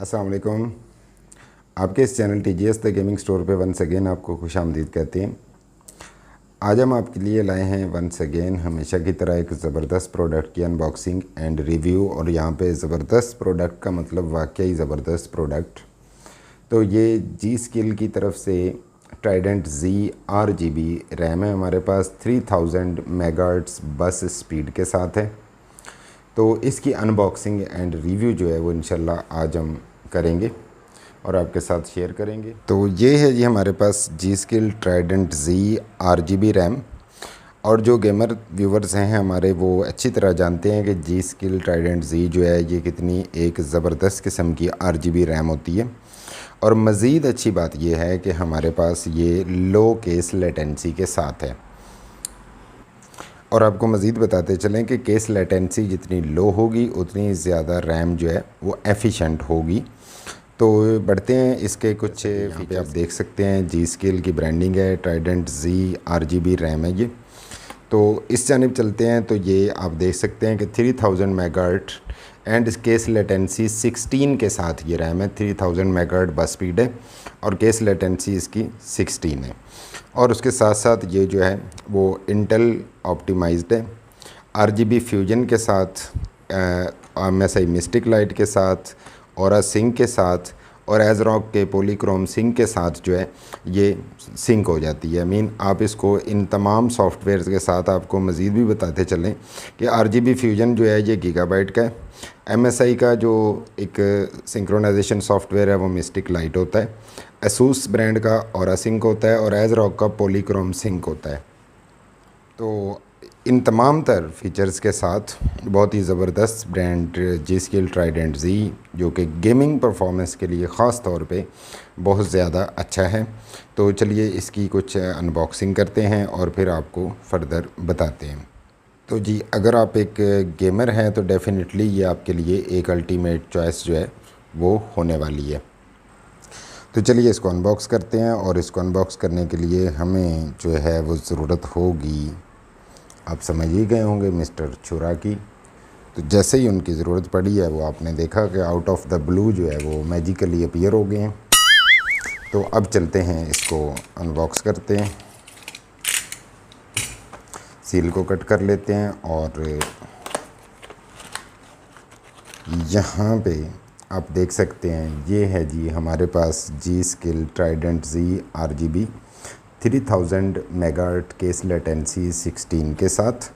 अस्सलाम वालेकुम। आपके इस channel TGS the gaming store पे वंस अगेन आपको खुशामदीद कहते हैं। आज हम आपके लिए लाए हैं वंस अगेन हमेशा की तरह एक ज़बरदस्त प्रोडक्ट की अनबॉक्सिंग एंड रिव्यू। और यहाँ पे ज़बरदस्त प्रोडक्ट का मतलब वाकई ज़बरदस्त प्रोडक्ट। तो ये जी स्किल की तरफ से ट्राइडेंट Z RGB रैम है, हमारे पास 3000 मेगाहर्ट्ज़ बस स्पीड के साथ है। तो इसकी अनबॉक्सिंग एंड रिव्यू जो है वो इंशाल्लाह आज हम करेंगे और आपके साथ शेयर करेंगे। तो ये है जी हमारे पास G Skill Trident Z RGB RAM. और जो गेमर व्यूवर्स हैं हमारे वो अच्छी तरह जानते हैं कि जी स्किल ट्राइडेंट Z जो है ये कितनी एक ज़बरदस्त किस्म की RGB रैम होती है। और मज़ीद अच्छी बात ये है कि हमारे पास ये लो केस लेटेंसी के साथ है। और आपको मज़ीद बताते चलें कि केस लेटेंसी जितनी लो होगी उतनी ज़्यादा रैम जो है वो एफिशिएंट होगी। तो बढ़ते हैं इसके कुछ फीचर। आप देख सकते हैं जी स्किल की ब्रांडिंग है, ट्राइडेंट Z RGB रैम है ये। तो इस जानिब चलते हैं तो ये आप देख सकते हैं कि 3000 मेगाहर्ट्ज़ एंड केस लेटेंसी 16 के साथ ये रैम है। 3000 मेगाहर्ट्ज़ बस स्पीड है और केस लेटेंसी इसकी 16 है। और उसके साथ साथ ये जो है वो इंटेल ऑप्टिमाइज्ड है, RGB फ्यूजन के साथ, MSI मिस्टिक लाइट के साथ, ऑरा सिंक के साथ और एज़रॉक के पॉलीक्रोम सिंक के साथ जो है ये सिंक हो जाती है। मीन आप इसको इन तमाम सॉफ्टवेयर के साथ आपको मज़ीद भी बताते चलें कि RGB फ्यूजन जो है ये गीगाबाइट का है। MSI का जो एक सिंक्रोनाइजेशन सॉफ्टवेयर है वो मिस्टिक लाइट होता है। एसूस ब्रांड का ऑरा सिंक होता है और एज़रॉक का पॉलीक्रोम सिंक होता है। तो इन तमाम तर फीचर्स के साथ बहुत ही ज़बरदस्त ब्रांड जी स्किल ट्राइडेंट Z जो कि गेमिंग परफॉर्मेंस के लिए ख़ास तौर पे बहुत ज़्यादा अच्छा है। तो चलिए इसकी कुछ अनबॉक्सिंग करते हैं और फिर आपको फ़र्दर बताते हैं। तो जी अगर आप एक गेमर हैं तो डेफ़िनेटली ये आपके लिए एक अल्टीमेट चॉइस जो है वो होने वाली है। तो चलिए इसको अनबॉक्स करते हैं। और इसको अनबॉक्स करने के लिए हमें जो है वो ज़रूरत होगी, आप समझ ही गए होंगे, मिस्टर छुरा की। तो जैसे ही उनकी ज़रूरत पड़ी है वो आपने देखा कि आउट ऑफ द ब्लू जो है वो मैजिकली अपीयर हो गए हैं। तो अब चलते हैं इसको अनबॉक्स करते हैं, सील को कट कर लेते हैं। और यहाँ पे आप देख सकते हैं ये है जी हमारे पास G Skill Trident Z RGB 3000 megahertz CAS latency 16 के साथ।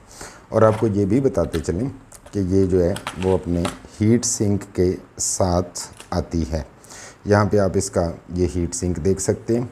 और आपको ये भी बताते चलें कि ये जो है वो अपने हीट सिंक के साथ आती है। यहाँ पे आप इसका ये हीट सिंक देख सकते हैं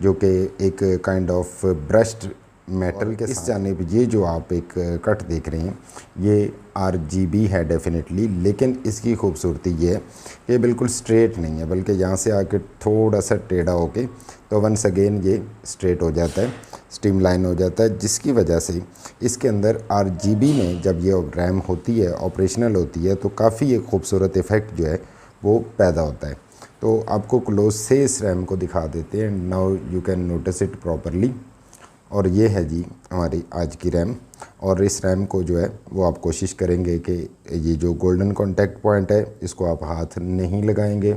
जो कि एक काइंड ऑफ ब्रश्ड मेटल के इस जानिब ये जो आप एक कट देख रहे हैं ये RGB है डेफिनेटली, लेकिन इसकी खूबसूरती ये है कि बिल्कुल स्ट्रेट नहीं है बल्कि यहाँ से आके थोड़ा सा टेढ़ा होके तो वंस अगेन ये स्ट्रेट हो जाता है, स्ट्रीमलाइन हो जाता है, जिसकी वजह से इसके अंदर RGB में जब ये रैम होती है, ऑपरेशनल होती है, तो काफ़ी एक खूबसूरत इफ़ेक्ट जो है वो पैदा होता है। तो आपको क्लोज से इस रैम को दिखा देते हैं, now you can notice it properly. और ये है जी हमारी आज की रैम। और इस रैम को जो है वो आप कोशिश करेंगे कि ये जो गोल्डन कॉन्टैक्ट पॉइंट है इसको आप हाथ नहीं लगाएंगे।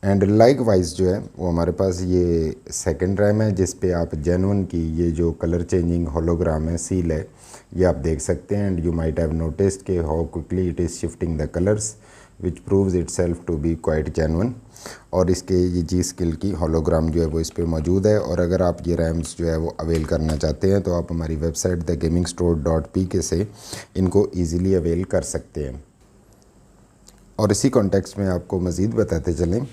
एंड लाइक वाइज जो है वो हमारे पास ये सेकंड रैम है जिस पे आप जेन्युइन की ये जो कलर चेंजिंग होलोग्राम है, सील है, ये आप देख सकते हैं। And you might have noticed कि how quickly it is shifting the colours which proves itself to be quite genuine. और इसके ये जी स्किल की होलोग्राम जो है वो इस पे मौजूद है। और अगर आप ये रैम्स जो है वो अवेल करना चाहते हैं तो आप हमारी वेबसाइट thegamingstore.pk से इनको ईज़िली अवेल कर सकते हैं। और इसी कॉन्टेक्स्ट में आपको मज़ीद बताते चलें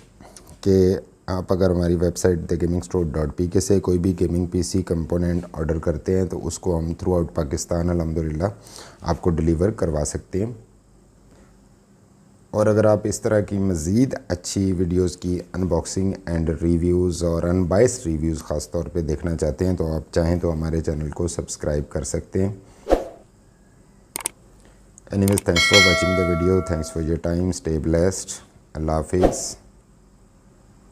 कि आप अगर हमारी वेबसाइट thegamingstore.pk से कोई भी गेमिंग PC कंपोनेंट ऑर्डर करते हैं तो उसको हम थ्रू आउट पाकिस्तान अल्हम्दुलिल्लाह आपको डिलीवर करवा सकते हैं। और अगर आप इस तरह की मज़ीद अच्छी वीडियोस की अनबॉक्सिंग एंड रिव्यूज़ और अनबाइस्ड रिव्यूज़ ख़ास तौर पे देखना चाहते हैं तो आप चाहें तो हमारे चैनल को सब्सक्राइब कर सकते हैं। Anyways, thanks for watching the video, thanks for your time, stay blessed, अल्लाह हाफिज़।